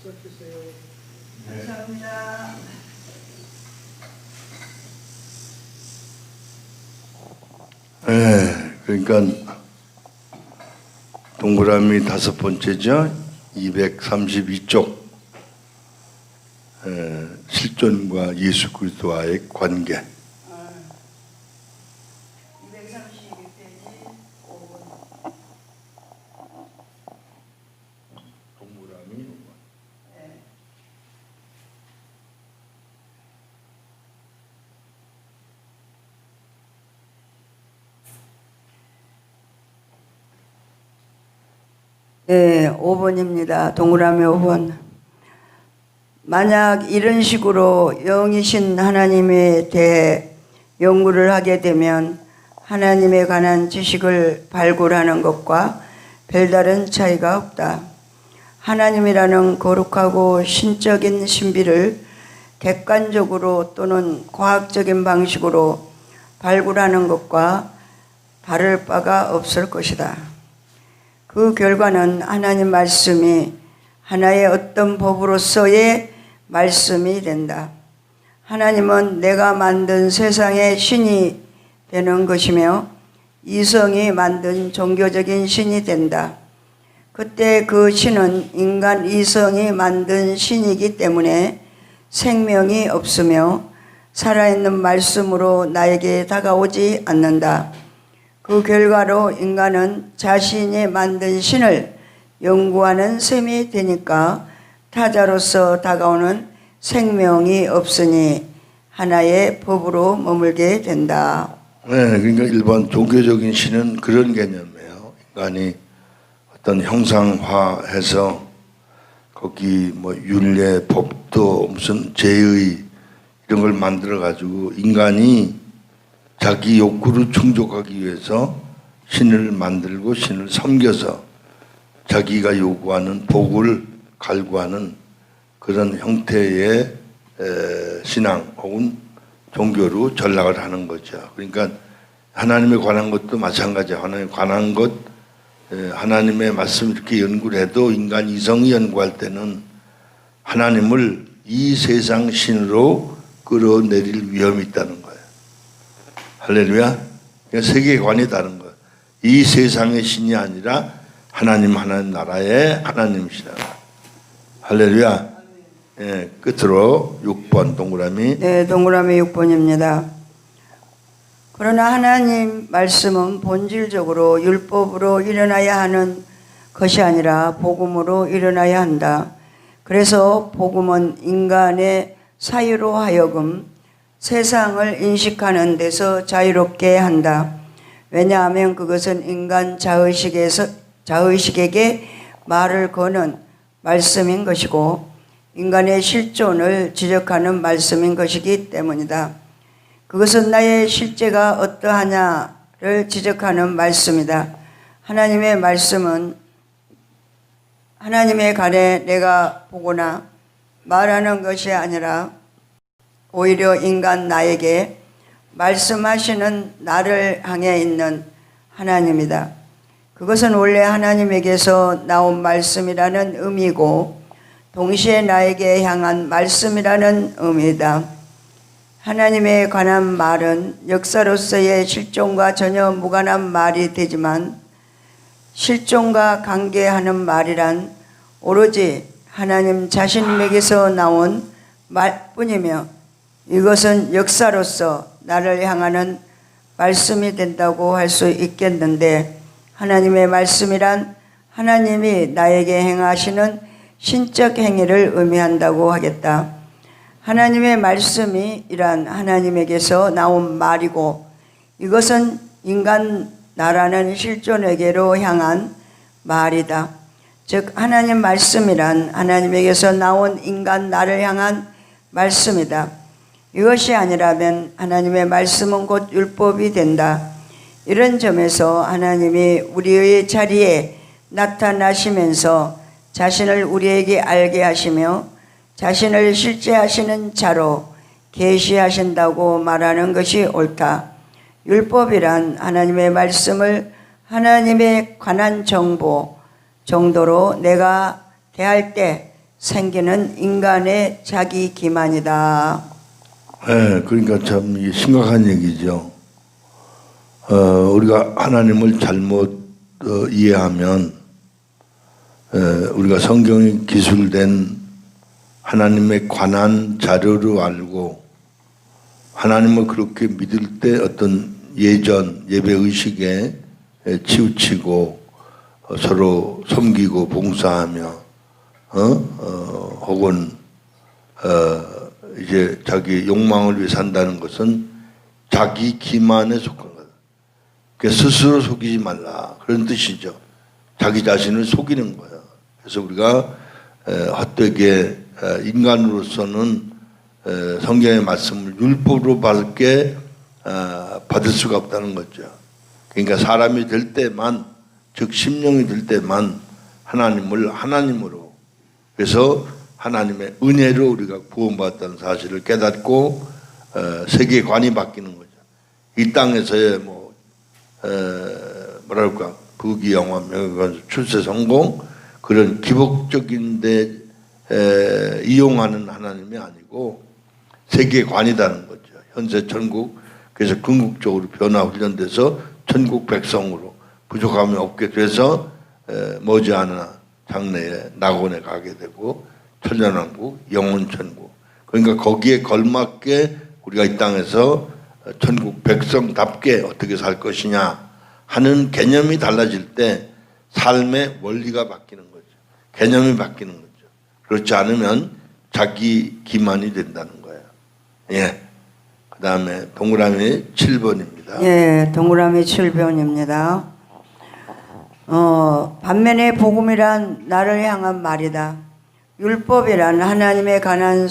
시작주세요. 감사합니다. 그러니까 동그라미 5번째죠. 232쪽 실존과 예수 그리스도와의 관계. 232페이지 5번. 동그라미. 네. 네, 5번입니다. 동그라미 5번. 만약 이런 식으로 영이신 하나님에 대해 연구를 하게 되면 하나님에 관한 지식을 발굴하는 것과 별다른 차이가 없다. 하나님이라는 거룩하고 신적인 신비를 객관적으로 또는 과학적인 방식으로 발굴하는 것과 다를 바가 없을 것이다. 그 결과는 하나님 말씀이 하나의 어떤 법으로서의 말씀이 된다. 하나님은 내가 만든 세상의 신이 되는 것이며 이성이 만든 종교적인 신이 된다. 그때 그 신은 인간 이성이 만든 신이기 때문에 생명이 없으며 살아있는 말씀으로 나에게 다가오지 않는다. 그 결과로 인간은 자신이 만든 신을 연구하는 셈이 되니까 타자로서 다가오는 생명이 없으니 하나의 법으로 머물게 된다. 네, 그러니까 일반 종교적인 신은 그런 개념이에요. 인간이 어떤 형상화해서 거기 뭐 율례, 법도 무슨 제의 이런 걸 만들어 가지고 인간이 자기 욕구를 충족하기 위해서 신을 만들고 신을 섬겨서 자기가 요구하는 복을 갈구하는 그런 형태의 신앙 혹은 종교로 전락을 하는 거죠. 그러니까 하나님에 관한 것도 마찬가지예요. 하나님에 관한 것, 하나님의 말씀 이렇게 연구를 해도 인간 이성이 연구할 때는 하나님을 이 세상 신으로 끌어내릴 위험이 있다는 거예요. 할렐루야. 그러니까 세계관이 다른 거예요. 이 세상의 신이 아니라 하나님 나라의 하나님이시라. 할렐루야. 예, 끝으로 6번 동그라미. 네, 동그라미 6번입니다. 그러나 하나님 말씀은 본질적으로 율법으로 일어나야 하는 것이 아니라 복음으로 일어나야 한다. 그래서 복음은 인간의 사유로 하여금 세상을 인식하는 데서 자유롭게 한다. 왜냐하면 그것은 인간 자의식에게 말을 거는 말씀인 것이고 인간의 실존을 지적하는 말씀인 것이기 때문이다. 그것은 나의 실제가 어떠하냐를 지적하는 말씀이다. 하나님의 말씀은 하나님에 관해 내가 보거나 말하는 것이 아니라 오히려 인간 나에게 말씀하시는 나를 향해 있는 하나님이다. 그것은 원래 하나님에게서 나온 말씀이라는 의미고 동시에 나에게 향한 말씀이라는 의미다. 하나님에 관한 말은 역사로서의 실존과 전혀 무관한 말이 되지만 실존과 관계하는 말이란 오로지 하나님 자신에게서 나온 말뿐이며 이것은 역사로서 나를 향하는 말씀이 된다고 할 수 있겠는데 하나님의 말씀이란 하나님이 나에게 행하시는 신적 행위를 의미한다고 하겠다. 하나님의 말씀이 이란 하나님에게서 나온 말이고 이것은 인간 나라는 실존에게로 향한 말이다. 즉 하나님 말씀이란 하나님에게서 나온 인간 나를 향한 말씀이다. 이것이 아니라면 하나님의 말씀은 곧 율법이 된다. 이런 점에서 하나님이 우리의 자리에 나타나시면서 자신을 우리에게 알게 하시며 자신을 실제하시는 자로 계시하신다고 말하는 것이 옳다. 율법이란 하나님의 말씀을 하나님에 관한 정보 정도로 내가 대할 때 생기는 인간의 자기 기만이다. 네, 그러니까 참 이게 심각한 얘기죠. 우리가 하나님을 잘못 이해하면 우리가 성경이 기술된 하나님에 관한 자료로 알고 하나님을 그렇게 믿을 때 어떤 예전 예배 의식에 치우치고 서로 섬기고 봉사하며 혹은 이제 자기 욕망을 위해 산다는 것은 자기 기만에 속한 거다. 그러니까 스스로 속이지 말라 그런 뜻이죠. 자기 자신을 속이는 거예요. 그래서 우리가 헛되게 인간으로서는 성경의 말씀을 율법으로 받게 받을 수가 없다는 거죠. 그러니까 사람이 될 때만, 즉 심령이 될 때만 하나님을 하나님으로, 그래서 하나님의 은혜로 우리가 구원받았다는 사실을 깨닫고 세계관이 바뀌는 거죠. 이 땅에서의 뭐랄까 부귀영화, 명예관, 출세 성공 그런 기복적인데 이용하는 하나님이 아니고 세계관이라는 거죠. 현세 천국, 그래서 궁극적으로 변화 훈련돼서 천국 백성으로 부족함이 없게 돼서 머지않아 장래에 낙원에 가게 되고 천년왕국, 영원천국. 그러니까 거기에 걸맞게 우리가 이 땅에서 천국 백성답게 어떻게 살 것이냐 하는 개념이 달라질 때 삶의 원리가 바뀌는 거죠. 개념이 바뀌는 거죠. 그렇지 않으면 자기 기만이 된다는 거예요. 예. 그 다음에 동그라미 7번입니다. 예, 동그라미 7번입니다. 반면에 복음이란 나를 향한 말이다. 율법이란 하나님에 관한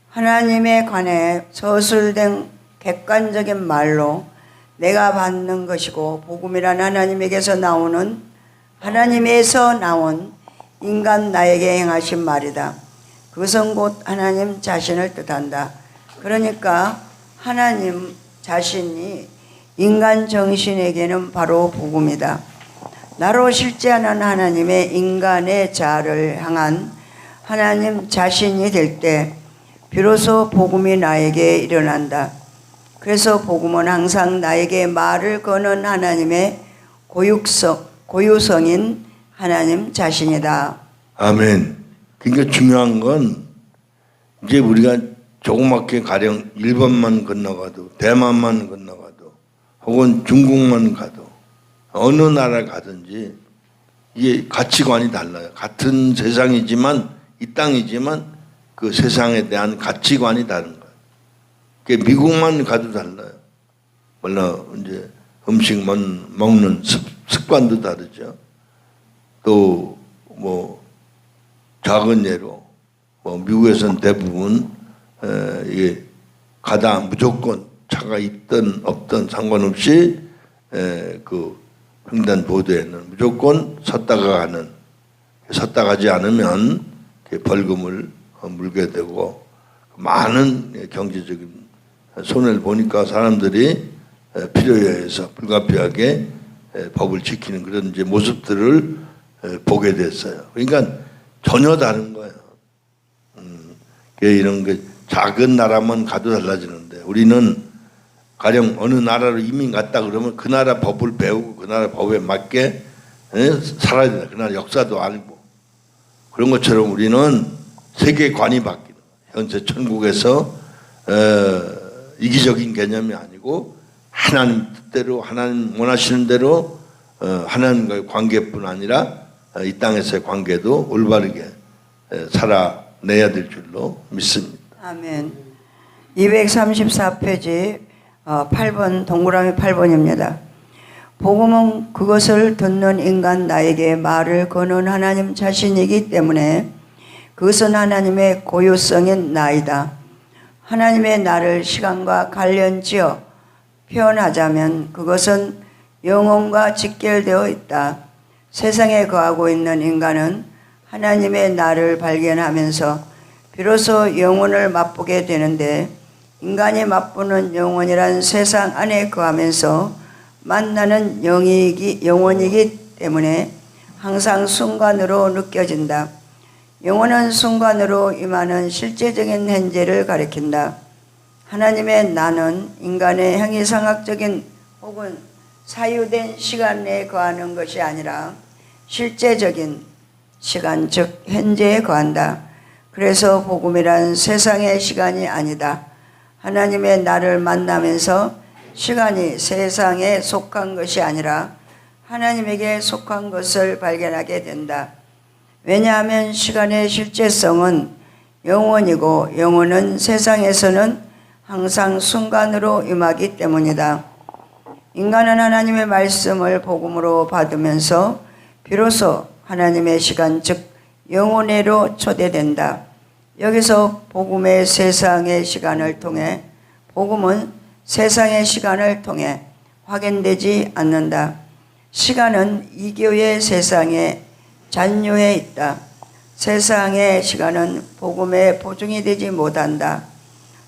하나님에 관해 서술된 객관적인 말로 내가 받는 것이고, 복음이란 하나님에게서 나온 인간 나에게 행하신 말이다. 그것은 곧 하나님 자신을 뜻한다. 그러니까 하나님 자신이 인간 정신에게는 바로 복음이다. 나로 실제하는 하나님의 인간의 자아를 향한 하나님 자신이 될 때 비로소 복음이 나에게 일어난다. 그래서 복음은 항상 나에게 말을 거는 하나님의 고유성인 하나님 자신이다. 아멘. 그러니까 중요한 건 이제 우리가 조그맣게 가령 일본만 건너가도 대만만 건너가도 혹은 중국만 가도 어느 나라 가든지 이게 가치관이 달라요. 같은 세상이지만 이 땅이지만 그 세상에 대한 가치관이 다른 거예요. 그러니까 미국만 가도 달라요. 물론 이제 음식 먹는 습관도 다르죠. 또 뭐 작은 예로 미국에서는 대부분 이게 가다 무조건 차가 있든 없든 상관없이 그 횡단보도에는 무조건 섰다가 가는, 섰다 가지 않으면 벌금을 물게 되고 많은 경제적인 손해를 보니까 사람들이 필요에 의해서 불가피하게 법을 지키는 그런 이제 모습들을 보게 됐어요. 그러니까 전혀 다른 거예요. 이런 게 작은 나라만 가도 달라지는데 우리는 가령 어느 나라로 이민 갔다 그러면 그 나라 법을 배우고 그 나라 법에 맞게 살아야 된다. 그 나라 역사도 알고 그런 것처럼 우리는 세계관이 바뀌는 거예요. 현재 천국에서 이기적인 개념이 아니고 하나님 뜻대로 하나님 원하시는 대로 하나님과의 관계뿐 아니라 이 땅에서의 관계도 올바르게 살아내야 될 줄로 믿습니다. 아멘. 234페이지 8번 동그라미 8번입니다. 복음은 그것을 듣는 인간 나에게 말을 거는 하나님 자신이기 때문에 그것은 하나님의 고유성인 나이다. 하나님의 나를 시간과 관련지어 표현하자면 그것은 영혼과 직결되어 있다. 세상에 거하고 있는 인간은 하나님의 나를 발견하면서 비로소 영혼을 맛보게 되는데, 인간이 맛보는 영혼이란 세상 안에 거하면서 만나는 영혼이기 때문에 항상 순간으로 느껴진다. 영혼은 순간으로 임하는 실제적인 현재를 가리킨다. 하나님의 나는 인간의 형이상학적인 혹은 사유된 시간 내에 거하는 것이 아니라 실제적인 시간, 즉 현재에 거한다. 그래서 복음이란 세상의 시간이 아니다. 하나님의 나를 만나면서 시간이 세상에 속한 것이 아니라 하나님에게 속한 것을 발견하게 된다. 왜냐하면 시간의 실제성은 영원이고 영원은 세상에서는 항상 순간으로 임하기 때문이다. 인간은 하나님의 말씀을 복음으로 받으면서 비로소 하나님의 시간, 즉 영혼에로 초대된다. 여기서 복음의 세상의 시간을 통해 복음은 세상의 시간을 통해 확인되지 않는다. 시간은 이교의 세상에 잔류해 있다. 세상의 시간은 복음의 보증이 되지 못한다.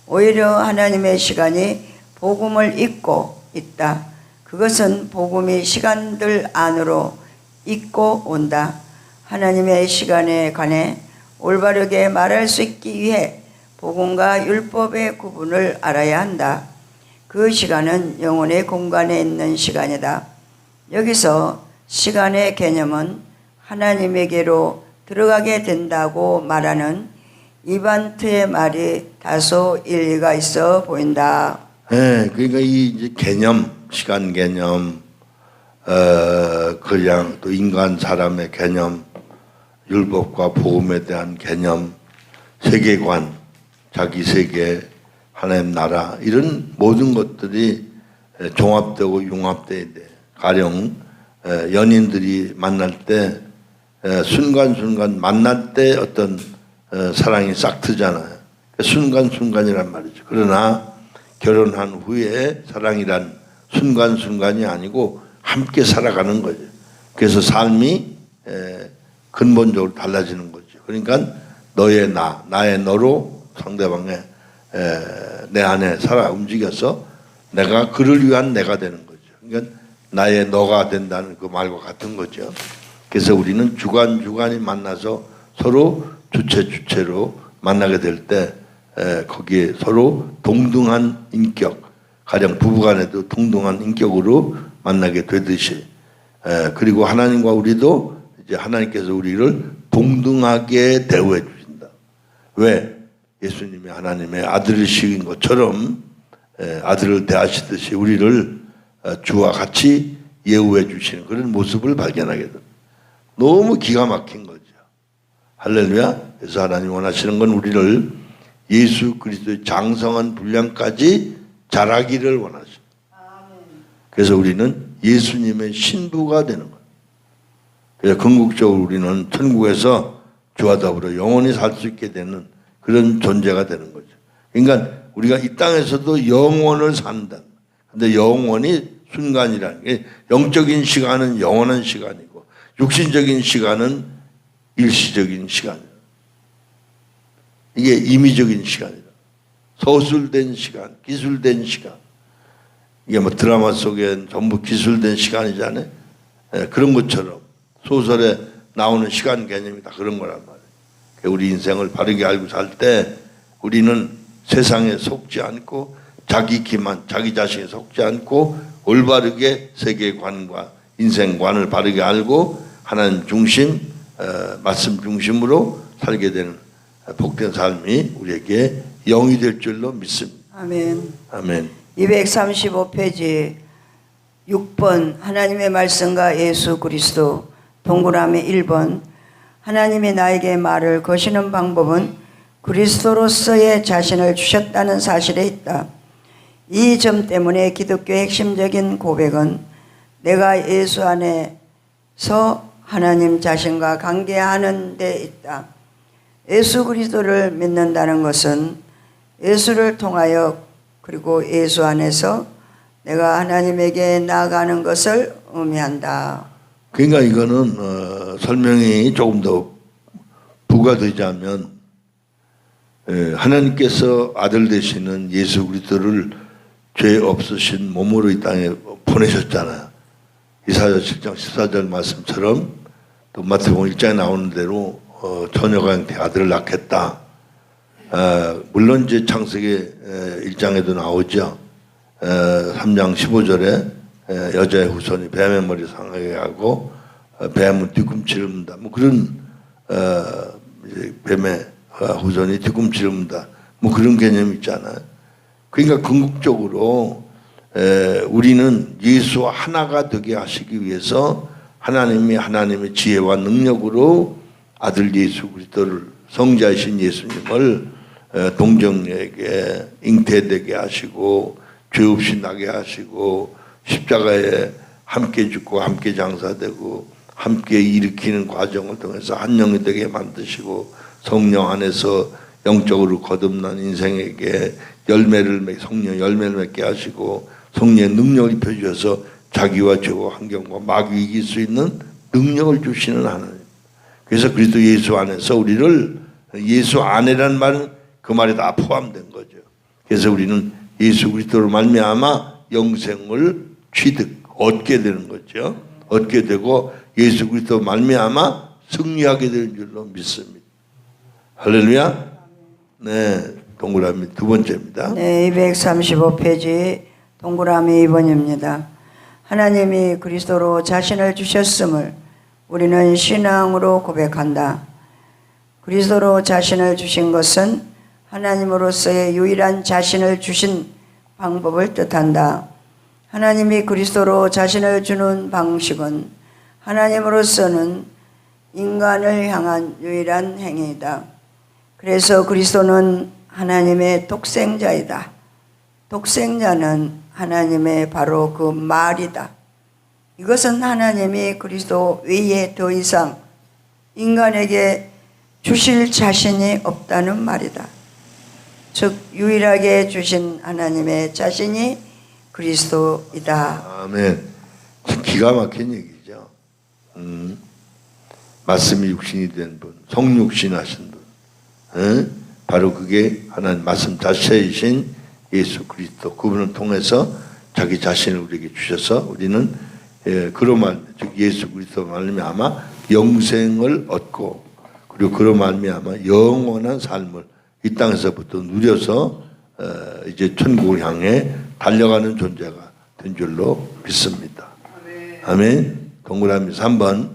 오히려 하나님의 시간이 복음을 잇고 있다. 그것은 복음이 시간들 안으로 잇고 온다. 하나님의 시간에 관해 올바르게 말할 수 있기 위해 복음과 율법의 구분을 알아야 한다. 그 시간은 영혼의 공간에 있는 시간이다. 여기서 시간의 개념은 하나님에게로 들어가게 된다고 말하는 이반트의 말이 다소 일리가 있어 보인다. 네, 그러니까 이 이제 개념, 시간 개념, 그냥 또 인간 사람의 개념, 율법과 복음에 대한 개념, 세계관, 자기 세계, 하나님 나라 이런 모든 것들이 종합되고 융합돼야 돼. 가령 연인들이 만날 때 순간순간 만날 때 어떤 사랑이 싹 트잖아요. 순간순간이란 말이죠. 그러나 결혼한 후에 사랑이란 순간순간이 아니고 함께 살아가는 거죠. 그래서 삶이 근본적으로 달라지는 거죠. 그러니까 너의 나, 나의 너로 상대방의 내 안에 살아 움직여서 내가 그를 위한 내가 되는 거죠. 그러니까 나의 너가 된다는 그 말과 같은 거죠. 그래서 우리는 주간이 만나서 서로 주체로 만나게 될 때 거기에 서로 동등한 인격, 가령 부부간에도 동등한 인격으로 만나게 되듯이 그리고 하나님과 우리도 이제 하나님께서 우리를 동등하게 대우해 주신다. 왜? 예수님이 하나님의 아들이신 것처럼 아들을 대하시듯이 우리를 주와 같이 예우해 주시는 그런 모습을 발견하게 됩니다. 너무 기가 막힌 거죠. 할렐루야. 그래서 하나님 원하시는 건 우리를 예수 그리스도의 장성한 분량까지 자라기를 원하십니다. 그래서 우리는 예수님의 신부가 되는 거예요. 그래서 궁극적으로 우리는 천국에서 주와 더불어 영원히 살 수 있게 되는 그런 존재가 되는 거죠. 그러니까 우리가 이 땅에서도 영원을 산다. 근데 영원이 순간이라는 게 영적인 시간은 영원한 시간이고 육신적인 시간은 일시적인 시간이에요. 이게 임의적인 시간이다. 서술된 시간, 기술된 시간. 이게 뭐 드라마 속엔 전부 기술된 시간이잖아요. 그런 것처럼 소설에 나오는 시간 개념이 다 그런 거란 말이에요. 우리 인생을 바르게 알고 살 때 우리는 세상에 속지 않고 자기 기만, 자기 자신에 속지 않고 올바르게 세계관과 인생관을 바르게 알고 하나님 중심, 말씀 중심으로 살게 되는 복된 삶이 우리에게 영이 될 줄로 믿습니다. 아멘. 아멘. 235페이지 6번 하나님의 말씀과 예수 그리스도 동그라미 1번 하나님이 나에게 말을 거시는 방법은 그리스도로서의 자신을 주셨다는 사실에 있다. 이 점 때문에 기독교의 핵심적인 고백은 내가 예수 안에서 하나님 자신과 관계하는 데 있다. 예수 그리스도를 믿는다는 것은 예수를 통하여 그리고 예수 안에서 내가 하나님에게 나아가는 것을 의미한다. 그러니까 이거는 설명이 조금 더 부가되자면 하나님께서 아들 되시는 예수 그리스도를 죄 없으신 몸으로 이 땅에 보내셨잖아요. 이사야 7장 14절 말씀처럼 또 마태복음 1장에 나오는 대로 처녀가 잉태 아들을 낳겠다. 물론 이제 창세기 1장에도 나오죠. 3장 15절에 여자의 후손이 뱀의 머리 상하게 하고 뱀은 뒤꿈치를 문다. 뭐 그런 이제 뱀의 후손이 뒤꿈치를 문다. 뭐 그런 개념이 있잖아요. 그러니까 궁극적으로 우리는 예수와 하나가 되게 하시기 위해서 하나님의 지혜와 능력으로 아들 예수 그리스도를 성자이신 예수님을 동정녀에게 잉태되게 하시고 죄 없이 나게 하시고 십자가에 함께 죽고 함께 장사되고 함께 일으키는 과정을 통해서 한 영이 되게 만드시고 성령 안에서 영적으로 거듭난 인생에게 성령 열매를 맺게 하시고 성령의 능력을 입혀주셔서 자기와 죄와 환경과 마귀 이길 수 있는 능력을 주시는 하나님. 그래서 그리스도 예수 안에서 우리를 예수 안에라는 말은 그 말에 다 포함된 거죠. 그래서 우리는 예수 그리스도로 말미암아 영생을 얻게 되는 거죠. 얻게 되고 예수 그리스도 말미암아 승리하게 되는 줄로 믿습니다. 할렐루야. 네, 동그라미 두 번째입니다. 네, 235페이지 동그라미 2번입니다. 하나님이 그리스도로 자신을 주셨음을 우리는 신앙으로 고백한다. 그리스도로 자신을 주신 것은 하나님으로서의 유일한 자신을 주신 방법을 뜻한다. 하나님이 그리스도로 자신을 주는 방식은 하나님으로서는 인간을 향한 유일한 행위이다. 그래서 그리스도는 하나님의 독생자이다. 독생자는 하나님의 바로 그 말이다. 이것은 하나님이 그리스도 외에 더 이상 인간에게 주실 자신이 없다는 말이다. 즉 유일하게 주신 하나님의 자신이 그리스도이다. 아멘. 기가 막힌 얘기죠. 말씀이 육신이 된 분, 성육신 하신 분. 바로 그게 하나님 말씀 자체이신 예수 그리스도. 그분을 통해서 자기 자신을 우리에게 주셔서 우리는 그로 즉 예수 그리스도 말미암아 영생을 얻고 그리고 그로 말미암아 영원한 삶을 이 땅에서부터 누려서 이제 천국을 향해 달려가는 존재가 된 줄로 믿습니다. 아멘. 동그라미 3번.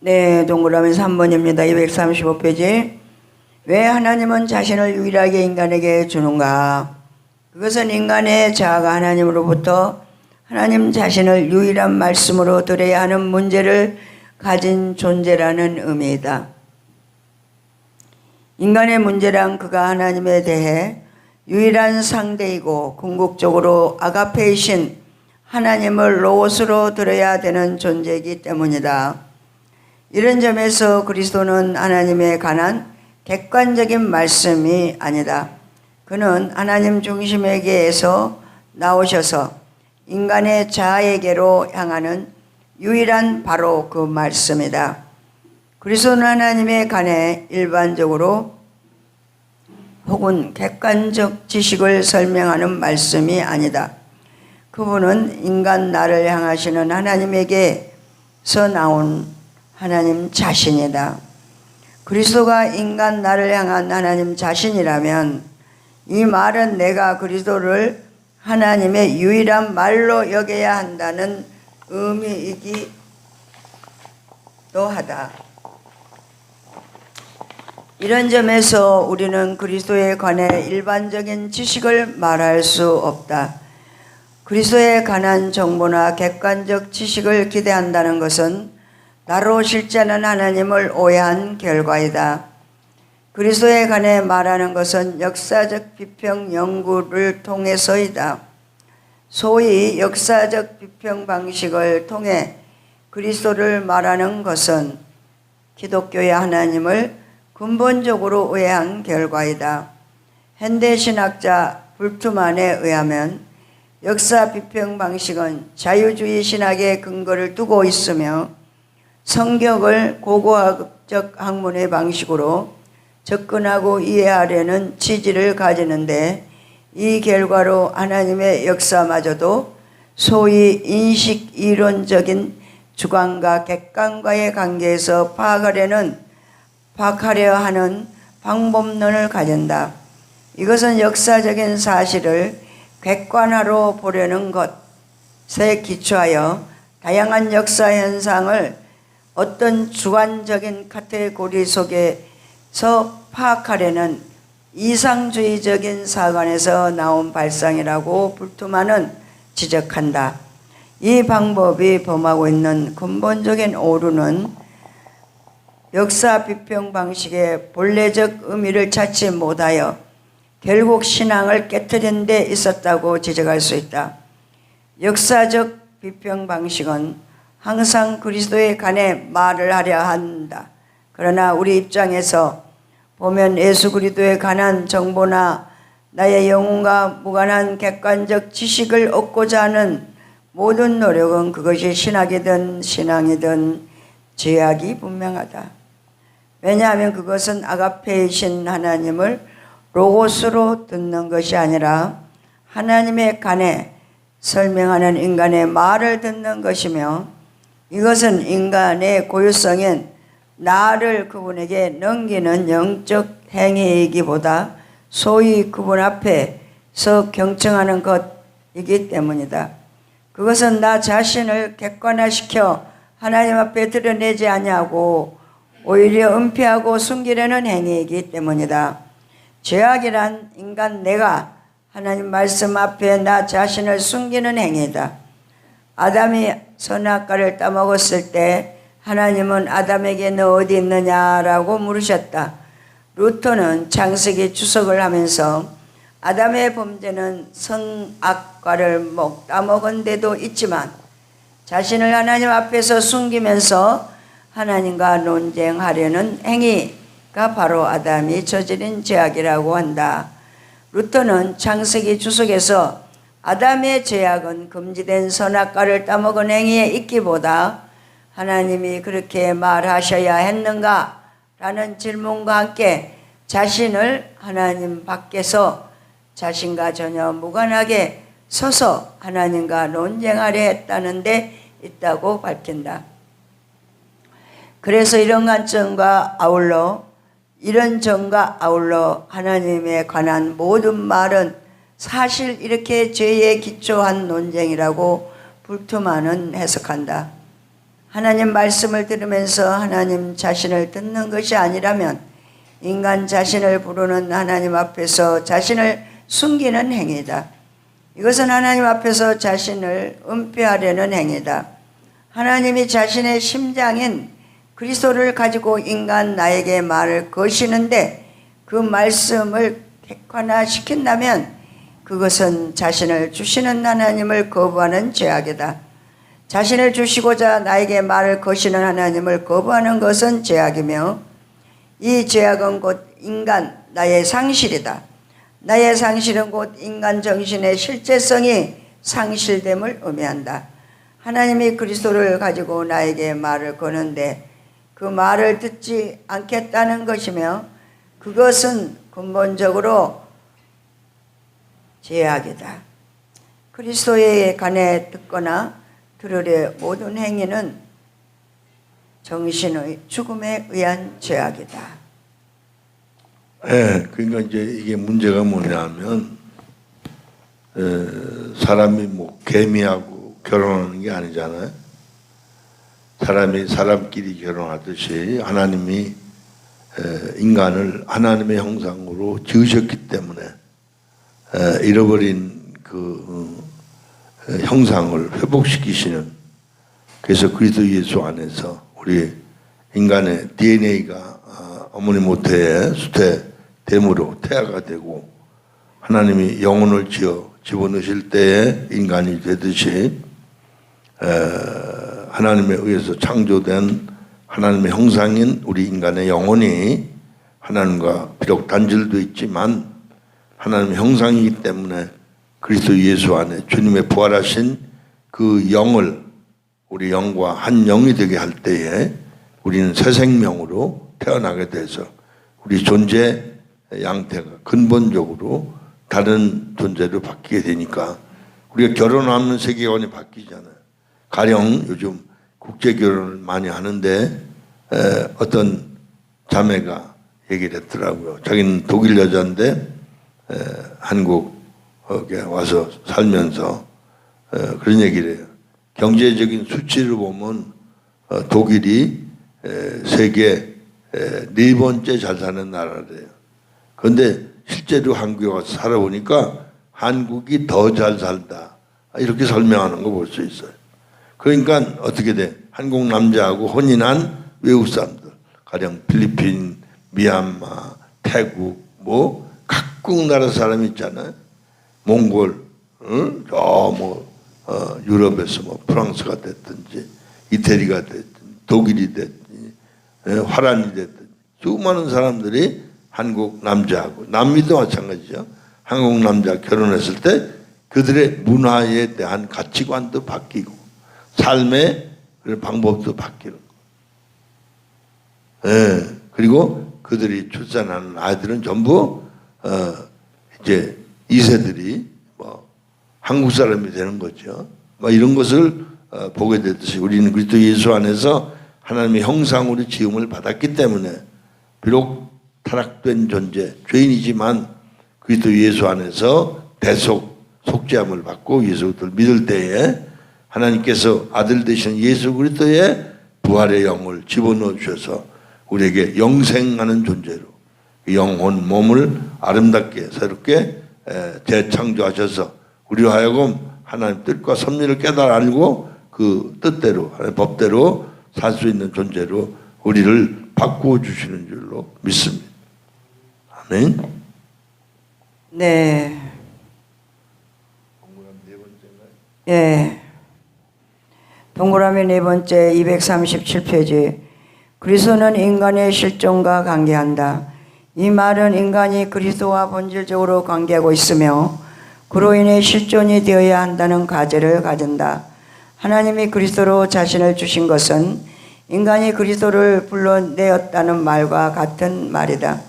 네, 동그라미 3번입니다. 235페이지. 왜 하나님은 자신을 유일하게 인간에게 주는가? 그것은 인간의 자아가 하나님으로부터 하나님 자신을 유일한 말씀으로 드려야 하는 문제를 가진 존재라는 의미이다. 인간의 문제란 그가 하나님에 대해 유일한 상대이고 궁극적으로 아가페이신 하나님을 로고스로 들어야 되는 존재이기 때문이다. 이런 점에서 그리스도는 하나님에 관한 객관적인 말씀이 아니다. 그는 하나님 중심에게서 나오셔서 인간의 자아에게로 향하는 유일한 바로 그 말씀이다. 그리스도는 하나님에 관해 일반적으로 혹은 객관적 지식을 설명하는 말씀이 아니다. 그분은 인간 나를 향하시는 하나님에게서 나온 하나님 자신이다. 그리스도가 인간 나를 향한 하나님 자신이라면 이 말은 내가 그리스도를 하나님의 유일한 말로 여겨야 한다는 의미이기도 하다. 이런 점에서 우리는 그리스도에 관해 일반적인 지식을 말할 수 없다. 그리스도에 관한 정보나 객관적 지식을 기대한다는 것은 나로 실제는 하나님을 오해한 결과이다. 그리스도에 관해 말하는 것은 역사적 비평 연구를 통해서이다. 소위 역사적 비평 방식을 통해 그리스도를 말하는 것은 기독교의 하나님을 근본적으로 오해한 결과이다. 현대신학자 불트만에 의하면 역사 비평 방식은 자유주의 신학의 근거를 두고 있으며 성경을 고고학적 학문의 방식으로 접근하고 이해하려는 취지를 가지는데 이 결과로 하나님의 역사마저도 소위 인식 이론적인 주관과 객관과의 관계에서 파악하려 하는 방법론을 가진다. 이것은 역사적인 사실을 객관화로 보려는 것에 기초하여 다양한 역사 현상을 어떤 주관적인 카테고리 속에서 파악하려는 이상주의적인 사관에서 나온 발상이라고 불투만은 지적한다. 이 방법이 범하고 있는 근본적인 오류는 역사 비평 방식의 본래적 의미를 찾지 못하여 결국 신앙을 깨뜨린 데 있었다고 지적할 수 있다. 역사적 비평 방식은 항상 그리스도에 관해 말을 하려 한다. 그러나 우리 입장에서 보면 예수 그리스도에 관한 정보나 나의 영혼과 무관한 객관적 지식을 얻고자 하는 모든 노력은 그것이 신학이든 신앙이든 죄악이 분명하다. 왜냐하면 그것은 아가페이신 하나님을 로고스로 듣는 것이 아니라 하나님에 관해 설명하는 인간의 말을 듣는 것이며, 이것은 인간의 고유성인 나를 그분에게 넘기는 영적 행위이기보다 소위 그분 앞에서 경청하는 것이기 때문이다. 그것은 나 자신을 객관화시켜 하나님 앞에 드러내지 아니하고 오히려 은폐하고 숨기려는 행위이기 때문이다. 죄악이란 인간 내가 하나님 말씀 앞에 나 자신을 숨기는 행위다. 아담이 선악과를 따먹었을 때 하나님은 아담에게 너 어디 있느냐라고 물으셨다. 루터는 창세기 주석을 하면서 아담의 범죄는 선악과를 따먹은 데도 있지만 자신을 하나님 앞에서 숨기면서 하나님과 논쟁하려는 행위가 바로 아담이 저지른 죄악이라고 한다. 루터는 창세기 주석에서 아담의 죄악은 금지된 선악과를 따먹은 행위에 있기보다 하나님이 그렇게 말하셔야 했는가? 라는 질문과 함께 자신을 하나님 밖에서 자신과 전혀 무관하게 서서 하나님과 논쟁하려 했다는 데 있다고 밝힌다. 그래서 이런 점과 아울러 하나님에 관한 모든 말은 사실 이렇게 죄에 기초한 논쟁이라고 불투만은 해석한다. 하나님 말씀을 들으면서 하나님 자신을 듣는 것이 아니라면 인간 자신을 부르는 하나님 앞에서 자신을 숨기는 행위다. 이것은 하나님 앞에서 자신을 은폐하려는 행위다. 하나님이 자신의 심장인 그리스도를 가지고 인간 나에게 말을 거시는데 그 말씀을 객관화시킨다면 그것은 자신을 주시는 하나님을 거부하는 죄악이다. 자신을 주시고자 나에게 말을 거시는 하나님을 거부하는 것은 죄악이며, 이 죄악은 곧 인간, 나의 상실이다. 나의 상실은 곧 인간 정신의 실제성이 상실됨을 의미한다. 하나님이 그리스도를 가지고 나에게 말을 거는데 그 말을 듣지 않겠다는 것이며, 그것은 근본적으로 죄악이다. 그리스도에 관해 듣거나 들으려 모든 행위는 정신의 죽음에 의한 죄악이다. 네, 그러니까 이제 이게 문제가 뭐냐면 사람이 개미하고 결혼하는 게 아니잖아요. 사람이 사람끼리 결혼하듯이 하나님이 인간을 하나님의 형상으로 지으셨기 때문에 잃어버린 그 형상을 회복시키시는, 그래서 그리스도 예수 안에서 우리 인간의 DNA가 어머니 모태의 수태됨으로 태아가 되고 하나님이 영혼을 집어넣으실 때에 인간이 되듯이 하나님에 의해서 창조된 하나님의 형상인 우리 인간의 영혼이 하나님과 비록 단절도 있지만 하나님의 형상이기 때문에 그리스도 예수 안에 주님의 부활하신 그 영을 우리 영과 한 영이 되게 할 때에 우리는 새 생명으로 태어나게 돼서 우리 존재 양태가 근본적으로 다른 존재로 바뀌게 되니까 우리가 결혼하면 세계관이 바뀌잖아요. 가령 요즘 국제 결혼을 많이 하는데 어떤 자매가 얘기를 했더라고요. 자기는 독일 여자인데 한국에 와서 살면서 그런 얘기를 해요. 경제적인 수치를 보면 독일이 세계 네 번째 잘 사는 나라래요. 그런데 실제로 한국에 와서 살아보니까 한국이 더 잘 살다. 이렇게 설명하는 거 볼 수 있어요. 그러니까 어떻게 돼? 한국 남자하고 혼인한 외국 사람들, 가령 필리핀, 미얀마, 태국, 뭐 각국 나라 사람 있잖아요. 몽골, 유럽에서 뭐 프랑스가 됐든지 이태리가 됐든지 독일이 됐든지 화란이 됐든지 수많은 사람들이 한국 남자하고 남미도 마찬가지죠. 한국 남자 결혼했을 때 그들의 문화에 대한 가치관도 바뀌고 삶의 방법도 바뀌는 거. 그리고 그들이 출산하는 아이들은 전부 이제 2세들이 뭐 한국 사람이 되는 거죠. 뭐 이런 것을 보게 되듯이 우리는 그리스도 예수 안에서 하나님의 형상으로 지음을 받았기 때문에 비록 타락된 존재, 죄인이지만 그리스도 예수 안에서 속죄함을 받고 예수 그리스도를 믿을 때에 하나님께서 아들 되신 예수 그리스도의 부활의 영을 집어넣어 주셔서 우리에게 영생하는 존재로 영혼, 몸을 아름답게 새롭게 재창조하셔서 우리로 하여금 하나님 뜻과 섭리를 깨달아 알고 그 뜻대로 하나님 법대로 살 수 있는 존재로 우리를 바꾸어 주시는 줄로 믿습니다. 아멘. 네. 예. 동그라미 네 번째 237페이지. 그리스도는 인간의 실존과 관계한다. 이 말은 인간이 그리스도와 본질적으로 관계하고 있으며 그로 인해 실존이 되어야 한다는 과제를 가진다. 하나님이 그리스도로 자신을 주신 것은 인간이 그리스도를 불러내었다는 말과 같은 말이다.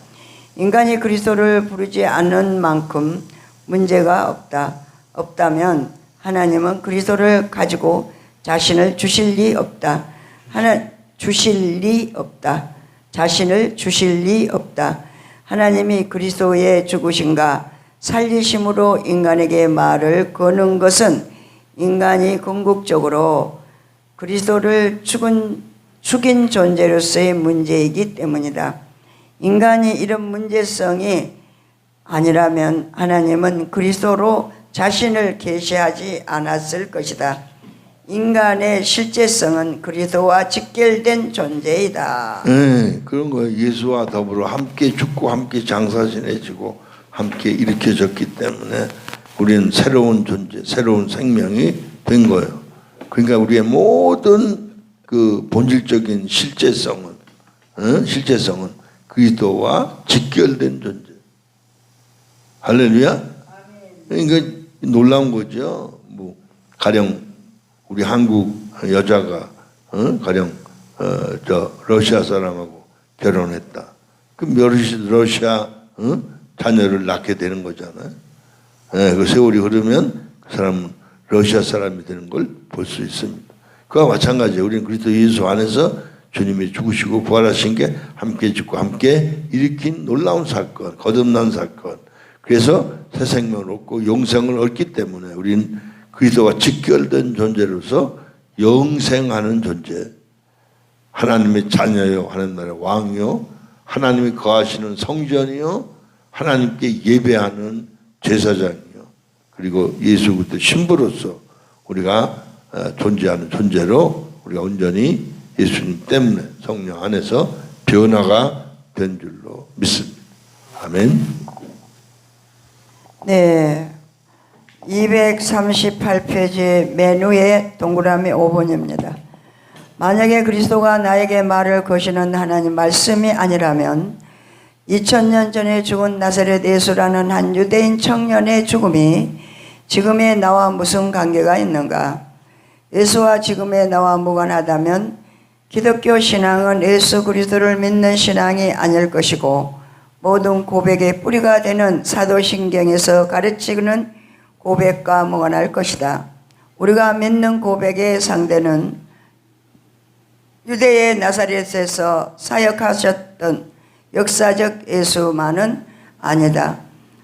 인간이 그리스도를 부르지 않는 만큼 문제가 없다면 하나님은 그리스도를 가지고 자신을 주실 리 없다. 자신을 주실 리 없다. 하나님이 그리스도의 죽으심과 살리심으로 인간에게 말을 거는 것은 인간이 궁극적으로 그리스도를 죽인 존재로서의 문제이기 때문이다. 인간이 이런 문제성이 아니라면 하나님은 그리스도로 자신을 계시하지 않았을 것이다. 인간의 실제성은 그리스도와 직결된 존재이다. 네, 그런 거예요. 예수와 더불어 함께 죽고 함께 장사 지내지고 함께 일으켜졌기 때문에 우리는 새로운 존재, 새로운 생명이 된 거예요. 그러니까 우리의 모든 그 본질적인 실제성은 그리스도와 직결된 존재. 할렐루야. 그러니까 놀라운 거죠. 뭐 가령 우리 한국 여자가 가령 러시아 사람하고 결혼했다. 그럼 러시아 자녀를 낳게 되는 거잖아요. 그 세월이 흐르면 그 사람은 러시아 사람이 되는 걸 볼 수 있습니다. 그와 마찬가지예요. 우리는 그리스도 예수 안에서 주님이 죽으시고 부활하신 게 함께 죽고 함께 일으킨 놀라운 사건, 거듭난 사건. 그래서 새 생명을 얻고 영생을 얻기 때문에 우리는 그리스도와 직결된 존재로서 영생하는 존재, 하나님의 자녀요, 하나님 나라의 왕이요, 하나님이 거하시는 성전이요, 하나님께 예배하는 제사장이요, 그리고 예수 그리스도 신부로서 우리가 존재하는 존재로 우리가 온전히 예수님 때문에 성령 안에서 변화가 된 줄로 믿습니다. 아멘. 네. 238페이지 맨 위에 동그라미 5번입니다. 만약에 그리스도가 나에게 말을 거시는 하나님 말씀이 아니라면 2000년 전에 죽은 나사렛 예수라는 한 유대인 청년의 죽음이 지금의 나와 무슨 관계가 있는가? 예수와 지금의 나와 무관하다면 기독교 신앙은 예수 그리스도를 믿는 신앙이 아닐 것이고 모든 고백의 뿌리가 되는 사도신경에서 가르치는 고백과 무관할 것이다. 우리가 믿는 고백의 상대는 유대의 나사렛에서 사역하셨던 역사적 예수만은 아니다.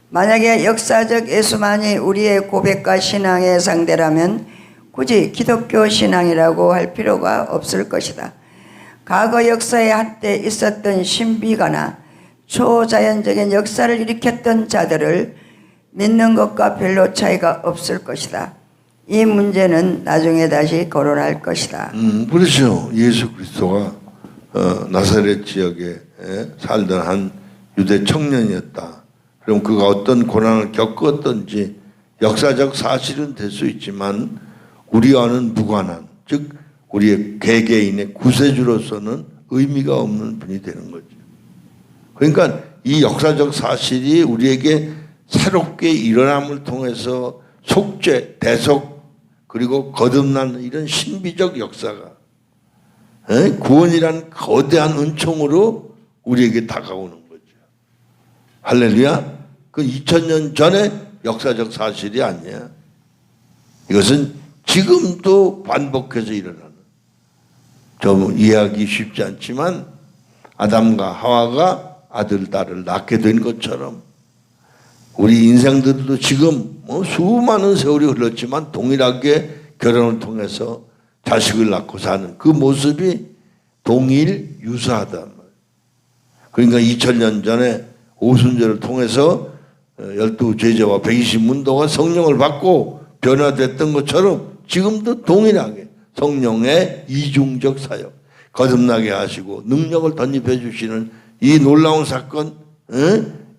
만약에 역사적 예수만이 우리의 고백과 신앙의 상대라면 굳이 기독교 신앙이라고 할 필요가 없을 것이다. 과거 역사에 한때 있었던 신비가나 초자연적인 역사를 일으켰던 자들을 믿는 것과 별로 차이가 없을 것이다. 이 문제는 나중에 다시 거론할 것이다. 그렇죠. 예수 그리스도가 나사렛 지역에 살던 한 유대 청년이었다. 그럼 그가 어떤 고난을 겪었던지 역사적 사실은 될 수 있지만 우리와는 무관한, 즉 우리의 개개인의 구세주로서는 의미가 없는 분이 되는 거죠. 그러니까 이 역사적 사실이 우리에게 새롭게 일어남을 통해서 속죄, 대속, 그리고 거듭나는 이런 신비적 역사가 구원이란 거대한 은총으로 우리에게 다가오는 거죠. 할렐루야. 그 2000년 전에 역사적 사실이 아니야. 이것은 지금도 반복해서 일어나는, 좀 이해하기 쉽지 않지만 아담과 하와가 아들, 딸을 낳게 된 것처럼 우리 인생들도 지금 수많은 세월이 흘렀지만 동일하게 결혼을 통해서 자식을 낳고 사는 그 모습이 동일 유사하다. 그러니까 2000년 전에 오순절을 통해서 12제자와 120문도가 성령을 받고 변화됐던 것처럼 지금도 동일하게 성령의 이중적 사역, 거듭나게 하시고 능력을 덧입혀 주시는 이 놀라운 사건,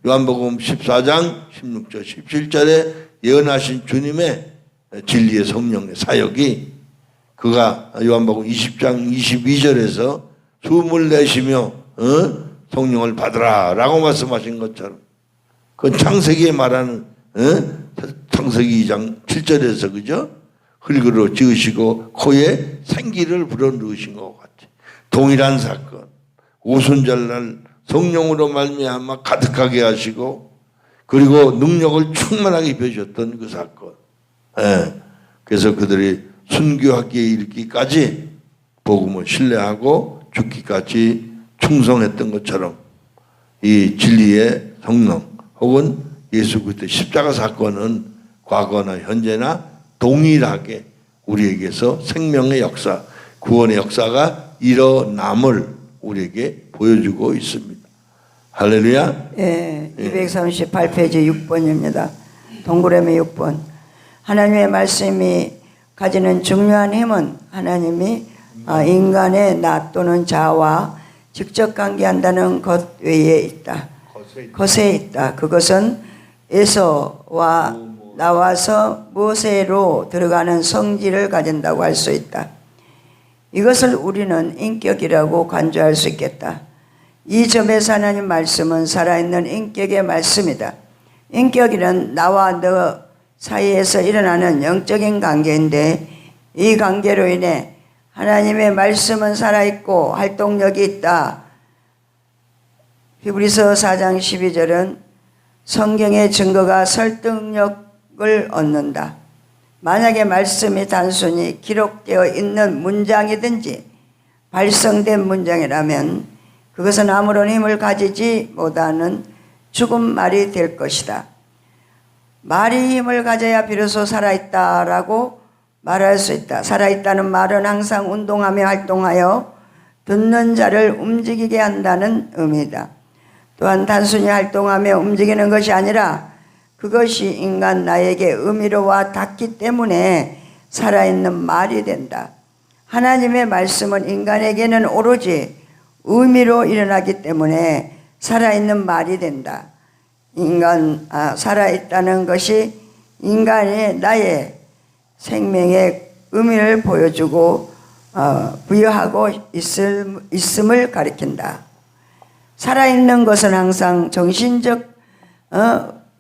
요한복음 14장 16절 17절에 예언하신 주님의 진리의 성령의 사역이, 그가 요한복음 20장 22절에서 숨을 내쉬며 성령을 받으라 라고 말씀하신 것처럼, 그 창세기에 말하는 창세기 2장 7절에서 그죠? 흙으로 지으시고 코에 생기를 불어넣으신 것 같이 동일한 사건, 오순절날 성령으로 말미암아 가득하게 하시고 그리고 능력을 충만하게 입혀주셨던 그 사건. 그래서 그들이 순교하기에 이르기까지 복음을 신뢰하고 죽기까지 충성했던 것처럼 이 진리의 성령 혹은 예수 그리스도의 십자가 사건은 과거나 현재나 동일하게 우리에게서 생명의 역사, 구원의 역사가 일어남을 우리에게 보여주고 있습니다. 할렐루야. 예, 238페이지 6번입니다. 동그라미 6번. 하나님의 말씀이 가지는 중요한 힘은 하나님이 인간의 나 또는 자와 직접 관계한다는 것 외에 있다. 것에 있다. 그것은 에서와 나와서 모세로 들어가는 성질을 가진다고 할 수 있다. 이것을 우리는 인격이라고 간주할 수 있겠다. 이 점에서 하나님 말씀은 살아있는 인격의 말씀이다. 인격이란 나와 너 사이에서 일어나는 영적인 관계인데 이 관계로 인해 하나님의 말씀은 살아있고 활동력이 있다. 히브리서 4장 12절은 성경의 증거가 설득력을 얻는다. 만약에 말씀이 단순히 기록되어 있는 문장이든지 발성된 문장이라면 그것은 아무런 힘을 가지지 못하는 죽은 말이 될 것이다. 말이 힘을 가져야 비로소 살아있다라고 말할 수 있다. 살아있다는 말은 항상 운동하며 활동하여 듣는 자를 움직이게 한다는 의미다. 또한 단순히 활동하며 움직이는 것이 아니라 그것이 인간 나에게 의미로 와 닿기 때문에 살아있는 말이 된다. 하나님의 말씀은 인간에게는 오로지 의미로 일어나기 때문에 살아있는 말이 된다. 살아있다는 것이 인간의 나의 생명의 의미를 보여주고 부여하고 있음을 가리킨다. 살아있는 것은 항상 정신적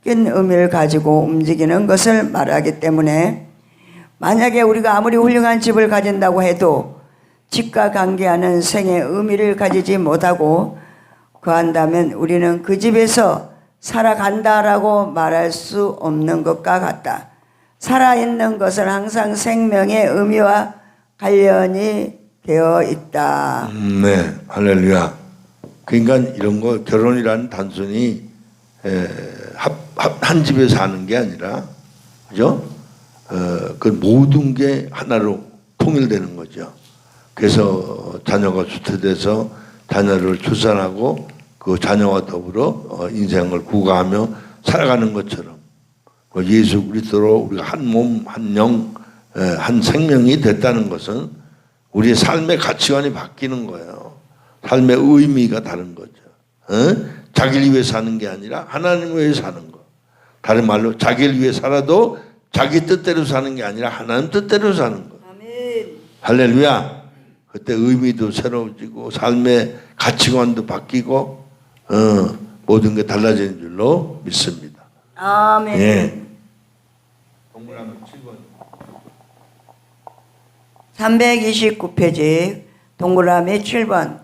의미를 가지고 움직이는 것을 말하기 때문에 만약에 우리가 아무리 훌륭한 집을 가진다고 해도 집과 관계하는 생의 의미를 가지지 못하고 그한다면 우리는 그 집에서 살아간다라고 말할 수 없는 것과 같다. 살아있는 것은 항상 생명의 의미와 관련이 되어 있다. 네, 할렐루야. 그러니까 이런 거 결혼이란 단순히 한 집에 사는 게 아니라, 그죠? 그 모든 게 하나로 통일되는 거죠. 그래서 자녀가 주체돼서 자녀를 출산하고 그 자녀와 더불어 인생을 구가하며 살아가는 것처럼 예수 그리스도로 우리가 한 몸, 한 영, 한 생명이 됐다는 것은 우리의 삶의 가치관이 바뀌는 거예요. 삶의 의미가 다른 거죠. 자기를 위해 사는 게 아니라 하나님을 위해 사는 거. 다른 말로 자기를 위해 살아도 자기 뜻대로 사는 게 아니라 하나님 뜻대로 사는 거. 아멘. 할렐루야. 그때 의미도 새로워지고 삶의 가치관도 바뀌고 모든 게 달라지는 줄로 믿습니다. 아멘. 예. 동그라미 7번. 329페이지 동그라미 7번.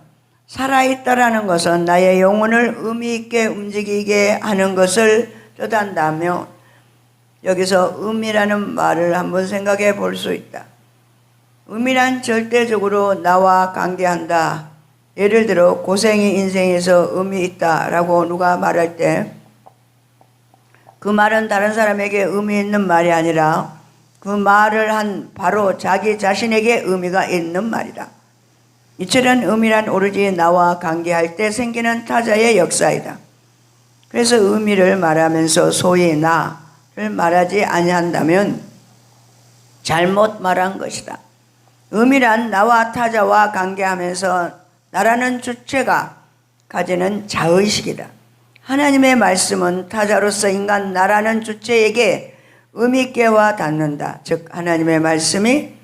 살아있다라는 것은 나의 영혼을 의미 있게 움직이게 하는 것을 뜻한다며, 여기서 의미라는 말을 한번 생각해 볼 수 있다. 의미란 절대적으로 나와 관계한다. 예를 들어 고생이 인생에서 의미 있다라고 누가 말할 때 그 말은 다른 사람에게 의미 있는 말이 아니라 그 말을 한 바로 자기 자신에게 의미가 있는 말이다. 이처럼 의미란 오로지 나와 관계할 때 생기는 타자의 역사이다. 그래서 의미를 말하면서 소위 나를 말하지 아니한다면 잘못 말한 것이다. 의미란 나와 타자와 관계하면서 나라는 주체가 가지는 자의식이다. 하나님의 말씀은 타자로서 인간 나라는 주체에게 의미 있게 와 닿는다. 즉 하나님의 말씀이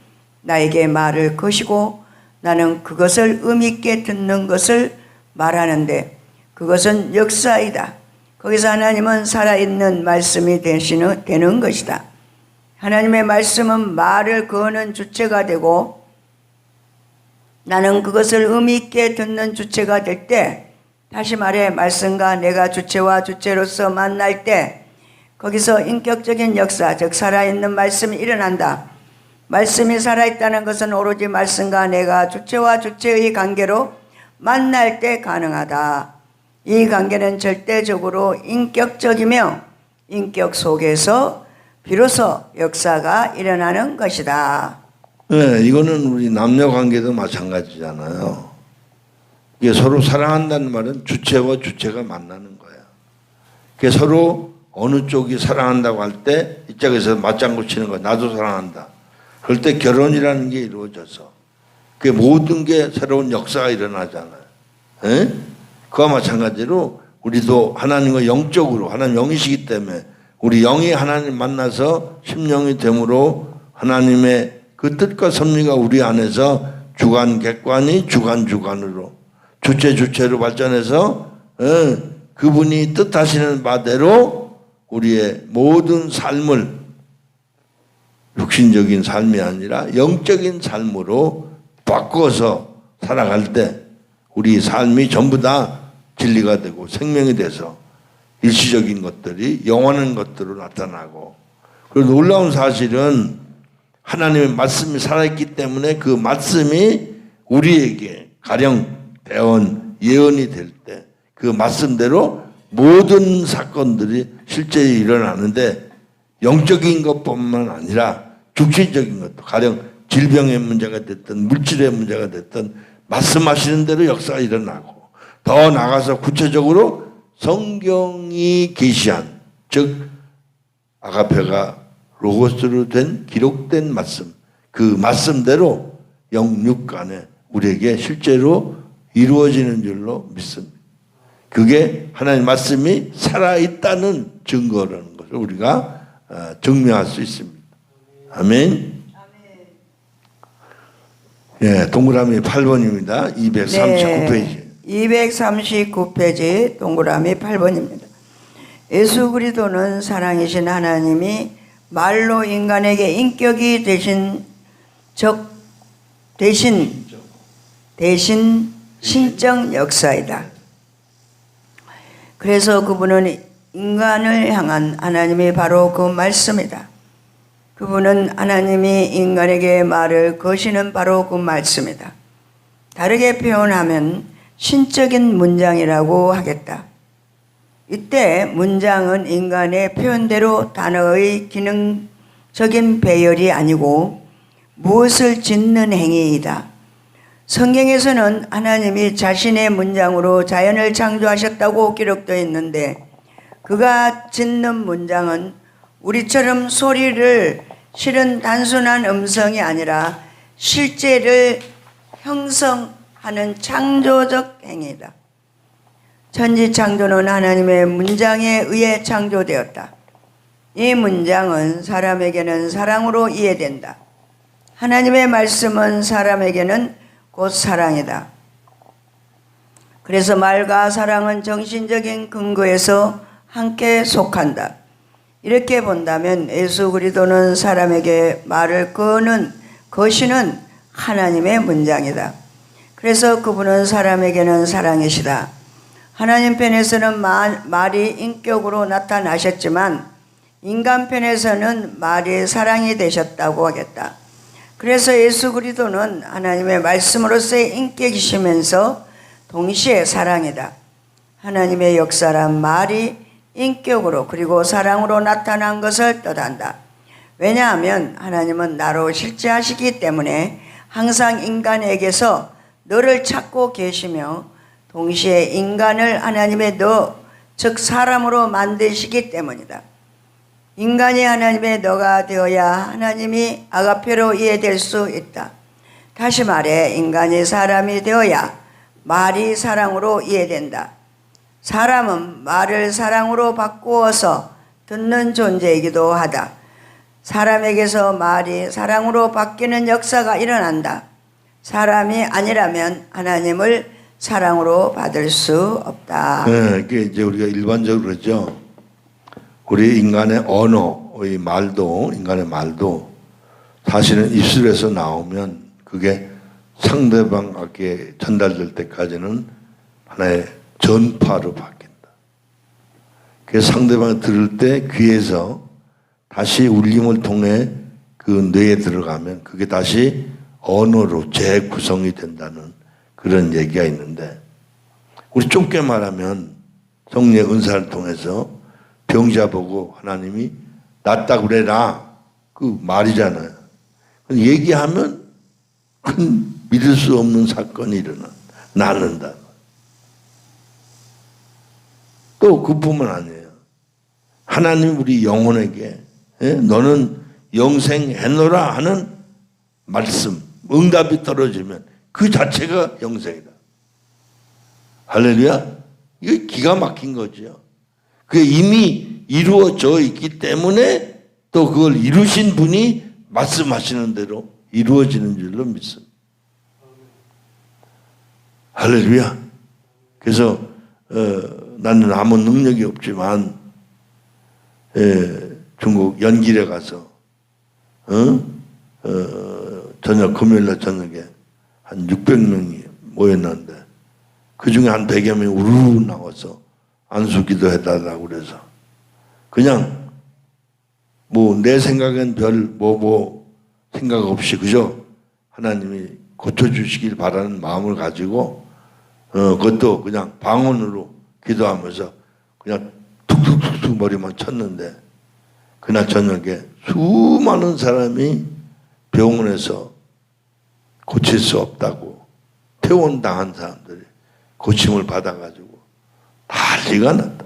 나에게 말을 것이고 나는 그것을 의미 있게 듣는 것을 말하는데 그것은 역사이다. 거기서 하나님은 살아있는 말씀이 되는 것이다. 하나님의 말씀은 말을 거는 주체가 되고 나는 그것을 의미 있게 듣는 주체가 될 때, 다시 말해 말씀과 내가 주체와 주체로서 만날 때 거기서 인격적인 역사, 즉 살아있는 말씀이 일어난다. 말씀이 살아있다는 것은 오로지 말씀과 내가 주체와 주체의 관계로 만날 때 가능하다. 이 관계는 절대적으로 인격적이며 인격 속에서 비로소 역사가 일어나는 것이다. 네, 이거는 우리 남녀 관계도 마찬가지잖아요. 이게 서로 사랑한다는 말은 주체와 주체가 만나는 거야. 그게 서로 어느 쪽이 사랑한다고 할 때 이쪽에서 맞장구 치는 거야. 나도 사랑한다. 그럴 때 결혼이라는 게 이루어져서 그게 모든 게 새로운 역사가 일어나잖아요. 에? 그와 마찬가지로 우리도 하나님과 영적으로, 하나님 영이시기 때문에 우리 영이 하나님 만나서 심령이 됨으로 하나님의 그 뜻과 섭리가 우리 안에서 주관 객관이 주관 주관으로 주체 주체로 발전해서 그분이 뜻하시는 바대로 우리의 모든 삶을 육신적인 삶이 아니라 영적인 삶으로 바꿔서 살아갈 때 우리 삶이 전부 다 진리가 되고 생명이 돼서 일시적인 것들이 영원한 것들로 나타나고, 그리고 놀라운 사실은 하나님의 말씀이 살아있기 때문에 그 말씀이 우리에게 가령 대언, 예언이 될 때 그 말씀대로 모든 사건들이 실제 일어나는데 영적인 것뿐만 아니라 육신적인 것도, 가령 질병의 문제가 됐든 물질의 문제가 됐든 말씀하시는 대로 역사가 일어나고, 더 나아가서 구체적으로 성경이 계시한, 즉 아가페가 로고스로 된 기록된 말씀, 그 말씀대로 영육간에 우리에게 실제로 이루어지는 줄로 믿습니다. 그게 하나님의 말씀이 살아있다는 증거라는 것을 우리가 증명할 수 있습니다. 아멘. 예, 동그라미 8번입니다. 239페이지. 네, 239페이지 동그라미 8번입니다. 예수 그리스도는 사랑이신 하나님이 말로 인간에게 인격이 되신 대신 신적 역사이다. 그래서 그분은 인간을 향한 하나님이 바로 그 말씀이다. 그분은 하나님이 인간에게 말을 거시는 바로 그 말씀이다. 다르게 표현하면 신적인 문장이라고 하겠다. 이때 문장은 인간의 표현대로 단어의 기능적인 배열이 아니고 무엇을 짓는 행위이다. 성경에서는 하나님이 자신의 문장으로 자연을 창조하셨다고 기록되어 있는데 그가 짓는 문장은 우리처럼 소리를 실은 단순한 음성이 아니라 실제를 형성하는 창조적 행위다. 천지창조는 하나님의 문장에 의해 창조되었다. 이 문장은 사람에게는 사랑으로 이해된다. 하나님의 말씀은 사람에게는 곧 사랑이다. 그래서 말과 사랑은 정신적인 근거에서 함께 속한다. 이렇게 본다면 예수 그리스도는 사람에게 말을 거시는 하나님의 문장이다. 그래서 그분은 사람에게는 사랑이시다. 하나님 편에서는 말이 인격으로 나타나셨지만 인간 편에서는 말이 사랑이 되셨다고 하겠다. 그래서 예수 그리스도는 하나님의 말씀으로서의 인격이시면서 동시에 사랑이다. 하나님의 역사란 말이 인격으로 그리고 사랑으로 나타난 것을 뜻한다. 왜냐하면 하나님은 나로 실제하시기 때문에 항상 인간에게서 너를 찾고 계시며 동시에 인간을 하나님의 즉 사람으로 만드시기 때문이다. 인간이 하나님의 너가 되어야 하나님이 아가페로 이해될 수 있다. 다시 말해 인간이 사람이 되어야 말이 사랑으로 이해된다. 사람은 말을 사랑으로 바꾸어서 듣는 존재이기도 하다. 사람에게서 말이 사랑으로 바뀌는 역사가 일어난다. 사람이 아니라면 하나님을 사랑으로 받을 수 없다. 네, 이게 이제 우리가 일반적으로 그러죠. 우리 인간의 언어의 말도, 인간의 말도 사실은 입술에서 나오면 그게 상대방에게 전달될 때까지는 하나의 전파로 바뀐다. 그래서 상대방이 들을 때 귀에서 다시 울림을 통해 그 뇌에 들어가면 그게 다시 언어로 재구성이 된다는 그런 얘기가 있는데, 우리 좁게 말하면 성령의 은사를 통해서 병자 보고 하나님이 낫다 그래라, 그 말이잖아요. 얘기하면 큰 믿을 수 없는 사건이 낫는다. 또 그뿐만 아니에요. 하나님 우리 영혼에게 너는 영생해노라 하는 말씀, 응답이 떨어지면 그 자체가 영생이다. 할렐루야. 이거 기가 막힌 거죠. 그게 이미 이루어져 있기 때문에 또 그걸 이루신 분이 말씀하시는 대로 이루어지는 줄로 믿습니다. 할렐루야. 그래서 나는 아무 능력이 없지만 중국 연길에 가서 저녁 금요일날 저녁에 한 600명이 모였는데 그 중에 한 100여 명이 우르르 나와서 안수기도 해달라고 그래서 그냥 뭐 내 생각엔 별 생각 없이 그저 하나님이 고쳐주시길 바라는 마음을 가지고 그것도 그냥 방언으로 기도하면서 그냥 툭툭툭툭 머리만 쳤는데 그날 저녁에 수많은 사람이 병원에서 고칠 수 없다고 퇴원당한 사람들이 고침을 받아가지고 난리가 났다.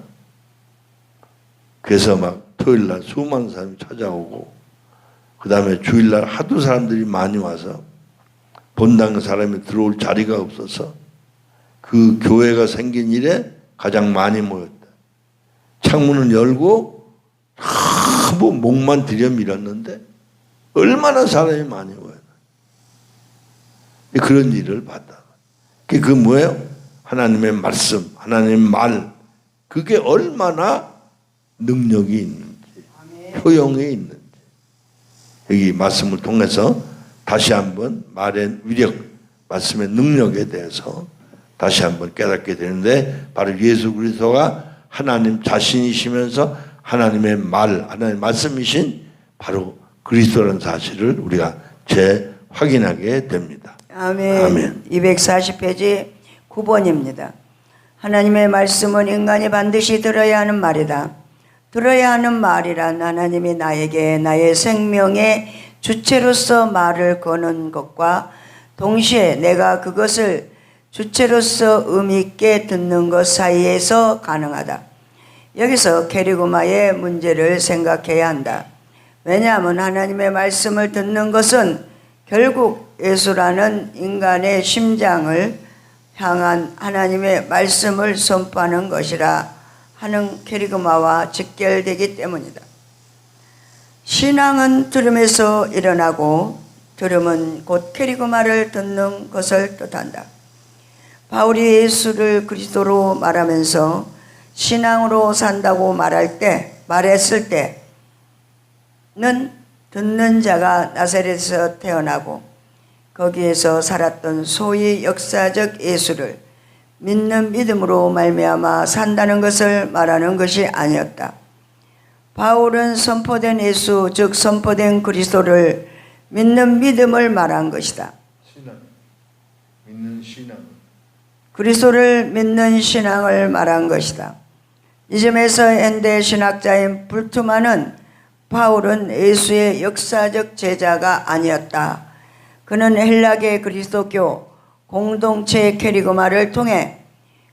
그래서 막 토요일날 수많은 사람이 찾아오고 그 다음에 주일날 하도 사람들이 많이 와서 본당 사람이 들어올 자리가 없어서 그 교회가 생긴 이래 가장 많이 모였다. 창문을 열고 뭐 목만 들여 밀었는데 얼마나 사람이 많이 와요. 그런 일을 봤다. 그게 뭐예요? 하나님의 말씀, 하나님의 말, 그게 얼마나 능력이 있는지, 효용이 있는지. 여기 말씀을 통해서 다시 한번 말의 위력, 말씀의 능력에 대해서 다시 한번 깨닫게 되는데, 바로 예수 그리스도가 하나님 자신이시면서 하나님의 말, 하나님의 말씀이신 바로 그리스도라는 사실을 우리가 재확인하게 됩니다. 아멘. 아멘. 240페이지 9번입니다. 하나님의 말씀은 인간이 반드시 들어야 하는 말이다. 들어야 하는 말이란 하나님이 나에게 나의 생명의 주체로서 말을 거는 것과 동시에 내가 그것을 주체로서 의미 있게 듣는 것 사이에서 가능하다. 여기서 캐리고마의 문제를 생각해야 한다. 왜냐하면 하나님의 말씀을 듣는 것은 결국 예수라는 인간의 심장을 향한 하나님의 말씀을 선포하는 것이라 하는 캐리고마와 직결되기 때문이다. 신앙은 들음에서 일어나고 들음은 곧 캐리고마를 듣는 것을 뜻한다. 바울이 예수를 그리스도로 말하면서 신앙으로 산다고 말했을 때는 듣는 자가 나사렛에서 태어나고 거기에서 살았던 소위 역사적 예수를 믿는 믿음으로 말미암아 산다는 것을 말하는 것이 아니었다. 바울은 선포된 예수, 즉 선포된 그리스도를 믿는 믿음을 말한 것이다. 신앙, 믿는 신앙. 그리스도를 믿는 신앙을 말한 것이다. 이 점에서 현대 신학자인 불트만은 바울은 예수의 역사적 제자가 아니었다. 그는 헬라계 그리스도교 공동체 캐리고마를 통해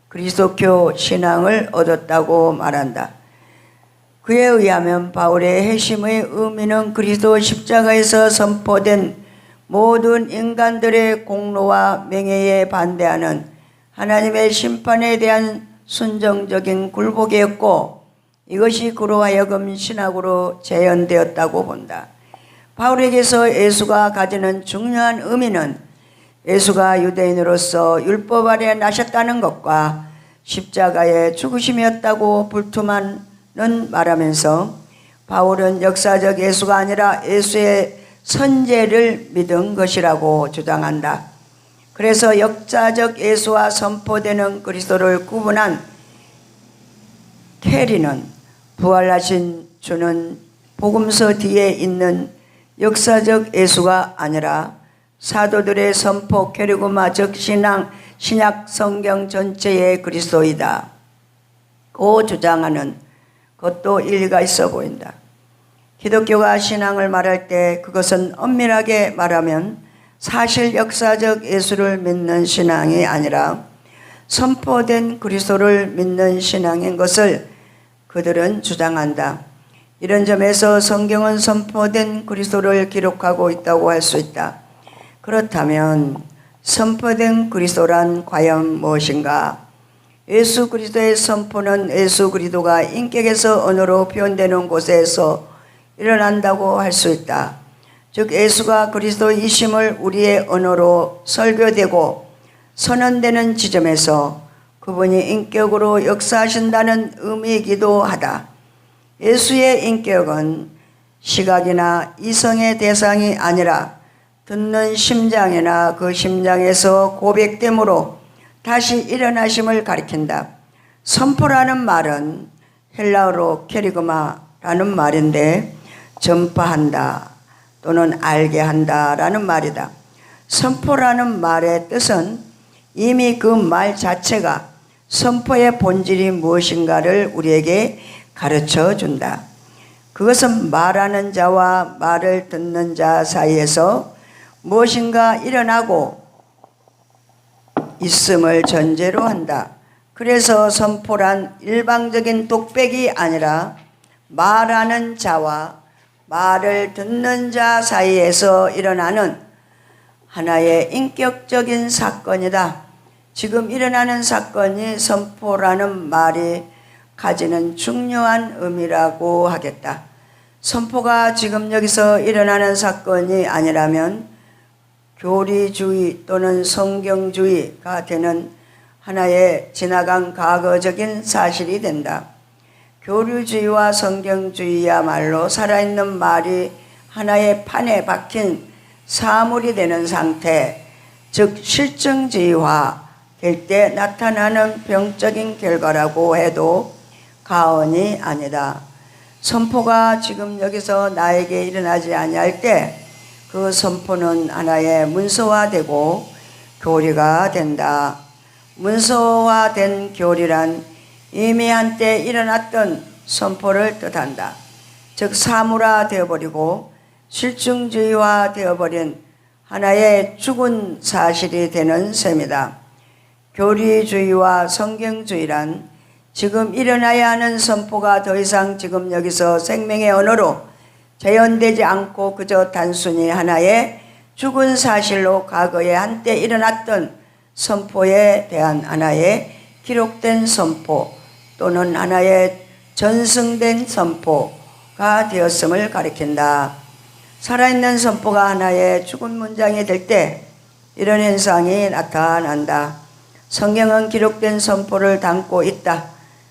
그리스도교 신앙을 얻었다고 말한다. 그에 의하면 바울의 회심의 의미는 그리스도 십자가에서 선포된 모든 인간들의 공로와 명예에 반대하는 하나님의 심판에 대한 순정적인 굴복이었고 이것이 그로 하여금 신학으로 재현되었다고 본다. 바울에게서 예수가 가지는 중요한 의미는 예수가 유대인으로서 율법 아래 나셨다는 것과 십자가의 죽으심이었다고 불투만은 말하면서 바울은 역사적 예수가 아니라 예수의 선제를 믿은 것이라고 주장한다. 그래서 역사적 예수와 선포되는 그리스도를 구분한 캐리는 부활하신 주는 복음서 뒤에 있는 역사적 예수가 아니라 사도들의 선포 캐리고마 즉 신약 성경 전체의 그리스도이다. 고 주장하는 것도 일리가 있어 보인다. 기독교가 신앙을 말할 때 그것은 엄밀하게 말하면 사실 역사적 예수를 믿는 신앙이 아니라 선포된 그리스도를 믿는 신앙인 것을 그들은 주장한다. 이런 점에서 성경은 선포된 그리스도를 기록하고 있다고 할 수 있다. 그렇다면 선포된 그리스도란 과연 무엇인가? 예수 그리스도의 선포는 예수 그리스도가 인격에서 언어로 표현되는 곳에서 일어난다고 할 수 있다. 즉 예수가 그리스도이심을 우리의 언어로 설교되고 선언되는 지점에서 그분이 인격으로 역사하신다는 의미이기도 하다. 예수의 인격은 시각이나 이성의 대상이 아니라 듣는 심장이나 그 심장에서 고백됨으로 다시 일어나심을 가리킨다. 선포라는 말은 헬라어로 캐리고마라는 말인데 전파한다 또는 알게 한다라는 말이다. 선포라는 말의 뜻은 이미 그 말 자체가 선포의 본질이 무엇인가를 우리에게 가르쳐 준다. 그것은 말하는 자와 말을 듣는 자 사이에서 무엇인가 일어나고 있음을 전제로 한다. 그래서 선포란 일방적인 독백이 아니라 말하는 자와 말을 듣는 자 사이에서 일어나는 하나의 인격적인 사건이다. 지금 일어나는 사건이 선포라는 말이 가지는 중요한 의미라고 하겠다. 선포가 지금 여기서 일어나는 사건이 아니라면 교리주의 또는 성경주의가 되는 하나의 지나간 과거적인 사실이 된다. 교류주의와 성경주의야말로 살아있는 말이 하나의 판에 박힌 사물이 되는 상태, 즉 실증주의화 될 때 나타나는 병적인 결과라고 해도 과언이 아니다. 선포가 지금 여기서 나에게 일어나지 아니할 때 그 선포는 하나의 문서화되고 교리가 된다. 문서화된 교리란 이미 한때 일어났던 선포를 뜻한다. 즉 사물화 되어버리고 실증주의화 되어버린 하나의 죽은 사실이 되는 셈이다. 교리주의와 성경주의란 지금 일어나야 하는 선포가 더 이상 지금 여기서 생명의 언어로 재현되지 않고 그저 단순히 하나의 죽은 사실로 과거에 한때 일어났던 선포에 대한 하나의 기록된 선포 또는 하나의 전승된 선포가 되었음을 가리킨다. 살아있는 선포가 하나의 죽은 문장이 될 때 이런 현상이 나타난다. 성경은 기록된 선포를 담고 있다.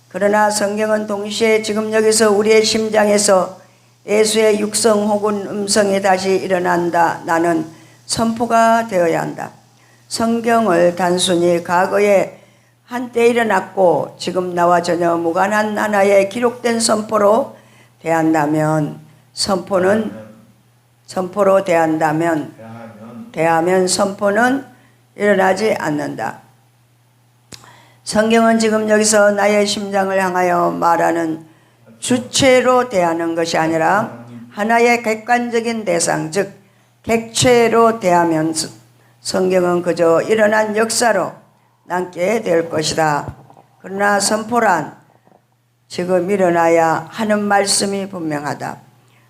그러나 성경은 동시에 지금 여기서 우리의 심장에서 예수의 육성 혹은 음성이 다시 일어난다. 나는 선포가 되어야 한다. 성경을 단순히 과거에 한때 일어났고 지금 나와 전혀 무관한 하나의 기록된 선포로 대한다면 선포로 대하면 선포는 일어나지 않는다. 성경은 지금 여기서 나의 심장을 향하여 말하는 주체로 대하는 것이 아니라 하나의 객관적인 대상, 즉 객체로 대하면 성경은 그저 일어난 역사로 남게 될 것이다. 그러나 선포란 지금 일어나야 하는 말씀이 분명하다.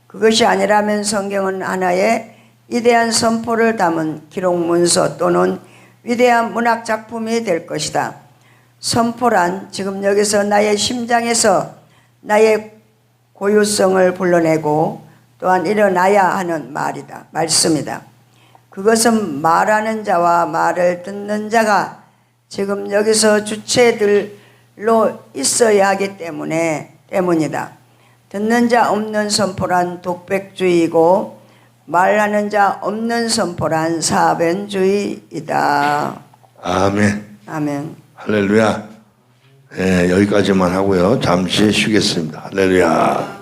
그것이 아니라면 성경은 하나의 위대한 선포를 담은 기록 문서 또는 위대한 문학 작품이 될 것이다. 선포란 지금 여기서 나의 심장에서 나의 고유성을 불러내고 또한 일어나야 하는 말씀이다. 그것은 말하는 자와 말을 듣는 자가 지금 여기서 주체들로 있어야 하기 때문이다. 듣는 자 없는 선포란 독백주의이고 말하는 자 없는 선포란 사변주의이다. 아멘. 아멘. 할렐루야. 예, 여기까지만 하고요. 잠시 쉬겠습니다. 할렐루야.